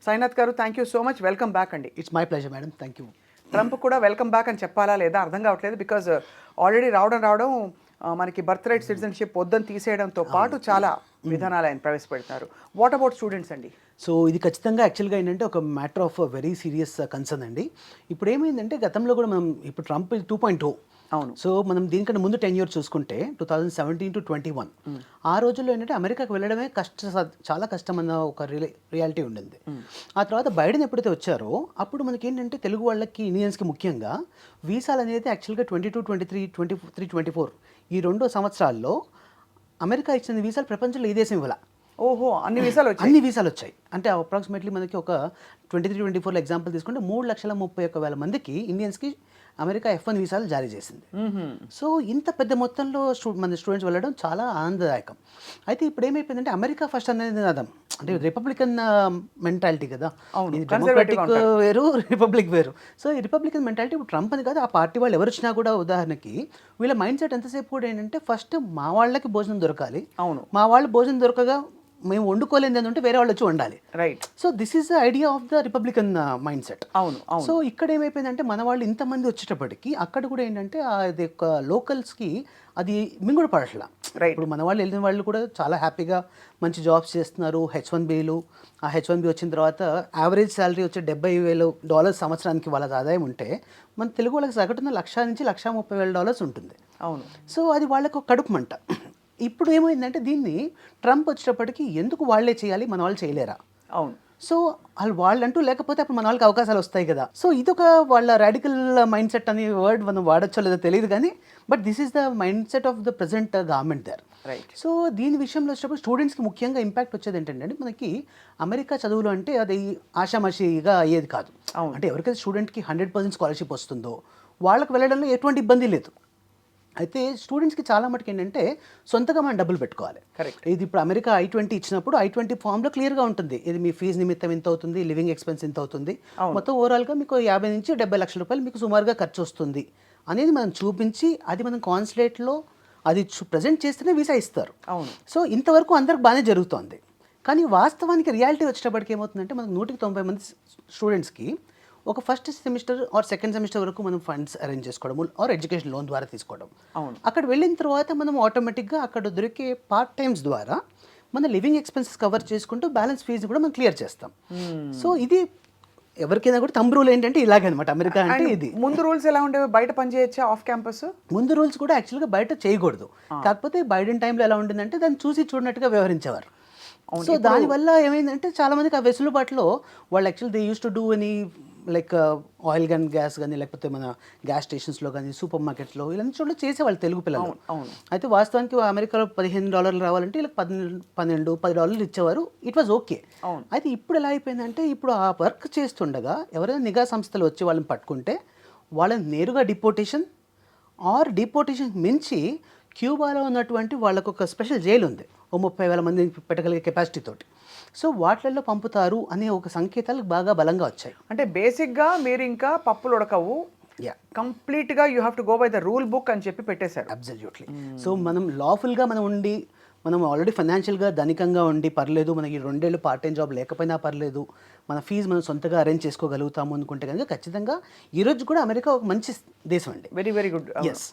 సాయినాథ్ గారు, thank you so much. Welcome back అండి. It's my pleasure madam, thank you. Trump కూడా welcome back అని చెప్పాలా లేదా అర్థం కావట్లేదు. బికాజ్ ఆల్రెడీ రావడం మనకి బర్త్ రైట్ సిటిజన్షిప్ వద్దని తీసేయడంతో పాటు చాలా విధానాలు ఆయన ప్రవేశపెడతారు. వాట్ అబౌట్ స్టూడెంట్స్ అండి? సో ఇది ఖచ్చితంగా యాక్చువల్గా ఏంటంటే ఒక matter of very serious concern అండి. ఇప్పుడు ఏమైందంటే గతంలో కూడా మనం ఇప్పుడు ట్రంప్ 2.0, అవును. సో మనం దీనికంటే ముందు 10 years చూసుకుంటే 2017 to 21 ఆ రోజుల్లో ఏంటంటే అమెరికాకు వెళ్ళడమే చాలా కష్టం అన్న ఒక రియాలిటీ ఉండింది. ఆ తర్వాత బైడెన్ ఎప్పుడైతే వచ్చారో అప్పుడు మనకి ఏంటంటే తెలుగు వాళ్ళకి, ఇండియన్స్కి ముఖ్యంగా వీసాలు అనేది యాక్చువల్గా 22, 23, 23, 24 ఈ 2 సంవత్సరాల్లో అమెరికా ఇచ్చిన వీసాలు ప్రపంచంలో ఏ దేశం ఇవ్వాల. ఓహో, అన్ని వీసాలు వచ్చాయి. అంటే అప్రాక్సిమేట్లీ మనకి ఒక 23, 24 ఎగ్జాంపుల్ తీసుకుంటే 3,31,000 మందికి ఇండియన్స్కి అమెరికా F1 వీసాలు జారీ చేసింది. సో ఇంత పెద్ద మొత్తంలో మన స్టూడెంట్స్ వెళ్ళడం చాలా ఆనందదాయకం. అయితే ఇప్పుడు ఏమైపోయిందంటే అమెరికా ఫస్ట్ అనేది నినాదం, అంటే రిపబ్లికన్ మెంటాలిటీ కదా, డెమోక్రాటిక్ వేరు, రిపబ్లిక్ వేరు. సో ఈ రిపబ్లికన్ మెంటాలిటీ ఇప్పుడు ట్రంప్ అని కాదు, ఆ పార్టీ వాళ్ళు ఎవరు వచ్చినా కూడా ఉదాహరణకి వీళ్ళ మైండ్ సెట్ ఎంతసేపు కూడా ఏంటంటే ఫస్ట్ మా వాళ్ళకి భోజనం దొరకాలి, అవును, మా వాళ్ళు భోజనం దొరకగా మేము వండుకోలేదు ఏంటంటే వేరే వాళ్ళు వచ్చి వండాలి. Right. So this is the idea of the Republican mind set. అవును. సో ఇక్కడ ఏమైపోయిందంటే మన వాళ్ళు ఇంతమంది వచ్చేటప్పటికి అక్కడ కూడా ఏంటంటే అది ఒక లోకల్స్కి అది మింగుడు పడట్లా. ఇప్పుడు మన వాళ్ళు వెళ్ళిన వాళ్ళు కూడా చాలా హ్యాపీగా మంచి జాబ్స్ చేస్తున్నారు. H1Bలు, ఆ H1B వచ్చిన తర్వాత యావరేజ్ శాలరీ వచ్చే $70,000 సంవత్సరానికి వాళ్ళ ఆదాయం ఉంటే మన తెలుగు వాళ్ళకి సగటున $1,00,000 నుంచి $130,000 ఉంటుంది. అవును. సో అది వాళ్ళకు ఒక కడుపు మంట. ఇప్పుడు ఏమైందంటే దీన్ని ట్రంప్ వచ్చేటప్పటికి ఎందుకు వాళ్ళే చేయాలి, మన వాళ్ళు చేయలేరా? అవును. సో వాళ్ళంటూ లేకపోతే అప్పుడు మన వాళ్ళకి అవకాశాలు వస్తాయి కదా. సో ఇదొక వాళ్ళ రాడికల్ మైండ్ సెట్ అనే వర్డ్ మనం వాడచ్చో లేదో తెలియదు కానీ, but this is the mindset of the present government there. Right. So దీని విషయంలో వచ్చేటప్పుడు స్టూడెంట్స్కి ముఖ్యంగా ఇంపాక్ట్ వచ్చేది ఏంటంటే మనకి అమెరికా చదువులు అంటే అది ఆషామాషిగా అయ్యేది కాదు. అంటే ఎవరికైతే స్టూడెంట్కి 100% స్కాలర్షిప్ వస్తుందో వాళ్ళకి వెళ్ళడంలో ఎటువంటి ఇబ్బంది లేదు. అయితే స్టూడెంట్స్కి చాలా మటుకు ఏంటంటే సొంతగా మనం డబ్బులు పెట్టుకోవాలి. కరెక్ట్. ఇది ఇప్పుడు అమెరికా I-20 ఇచ్చినప్పుడు I-20 ఫామ్లో క్లియర్గా ఉంటుంది, ఇది మీ ఫీజు నిమిత్తం ఇంత అవుతుంది, లివింగ్ ఎక్స్పెన్స్ ఇంత అవుతుంది, మొత్తం ఓవరాల్గా మీకు 50 నుంచి 70 లక్షల రూపాయలు మీకు సుమారుగా ఖర్చు వస్తుంది అనేది మనం చూపించి అది మనం కాన్సులేట్లో అది ప్రజెంట్ చేస్తేనే వీసా ఇస్తారు. అవును. సో ఇంతవరకు అందరికి బాగానే జరుగుతోంది. కానీ వాస్తవానికి రియాలిటీ వచ్చేటప్పటికి ఏమవుతుందంటే మనకు 190 మంది స్టూడెంట్స్కి ఒక first semester or second semester వరకు మనం ఫండ్స్ అరేంజ్ చేసుకోవడం ఆర్ ఎడ్యుకేషన్ లోన్ ద్వారా తీసుకోవడం. అక్కడ వెళ్ళిన తర్వాత మనం ఆటోమేటిక్గా అక్కడ దొరికే పార్ట్ టైమ్స్ ద్వారా మన లివింగ్ ఎక్స్పెన్సెస్ కవర్ చేసుకుంటూ బ్యాలెన్స్ ఫీజు కూడా మనం క్లియర్ చేస్తాం. సో ఇది ఎవరికైనా కూడా తంబు రూల్ ఏంటంటే ఇలాగే అనమాట అమెరికా అంటే. ఇది ముందు రూల్స్ ఎలా ఉండేవి? బయట పని చేయొచ్చా ఆఫ్ క్యాంపస్? ముందు రూల్స్ కూడా యాక్చువల్గా బయట చేయకూడదు, కాకపోతే బైడెన్ టైంలో ఎలా ఉండిందంటే దాన్ని చూసి చూడనట్టుగా వ్యవహరించేవారు. సో దానివల్ల ఏమైందంటే చాలా మందికి ఆ వెసులుబాటులో వాళ్ళు actual they use to do any like oil gun gas కానీ లేకపోతే మన గ్యాస్ స్టేషన్స్లో కానీ సూపర్ మార్కెట్స్లో ఇలాంటి చోట్ల చేసేవాళ్ళు తెలుగు పిల్లలు. అయితే వాస్తవానికి అమెరికాలో $15 రావాలంటే వీళ్ళకి $12-10 ఇచ్చేవారు. It was okay. అయితే ఇప్పుడు ఎలా అయిపోయిందంటే ఇప్పుడు ఆ వర్క్ చేస్తుండగా ఎవరైనా నిఘా సంస్థలు వచ్చి వాళ్ళని పట్టుకుంటే వాళ్ళని నేరుగా డిపోటేషన్ ఆర్ డిపోటేషన్ మించి క్యూబాలో ఉన్నటువంటి వాళ్ళకు ఒక స్పెషల్ జైలు ఉంది, 30,000 మంది పెట్టగలిగే కెపాసిటీ తోటి. సో వాటిల్లో పంపుతారు అనే ఒక సంకేతాలు బాగా బలంగా వచ్చాయి. అంటే బేసిక్గా మీరు ఇంకా పప్పులు ఉడకవు, కంప్లీట్గా you have to go by the rule book అని చెప్పి పెట్టేశారు. అబ్సల్యూట్లీ. సో మనం లాఫుల్గా మనం ఉండి మనం ఆల్రెడీ ఫైనాన్షియల్గా ధనికంగా ఉండి పర్లేదు, మనకి 2 ఏళ్ళు పార్ట్ టైం జాబ్ లేకపోయినా పర్లేదు, మన ఫీజు మనం సొంతగా అరేంజ్ చేసుకోగలుగుతాము అనుకుంటే కనుక ఖచ్చితంగా ఈరోజు కూడా అమెరికా ఒక మంచి దేశం అండి. Very very good. ఎస్.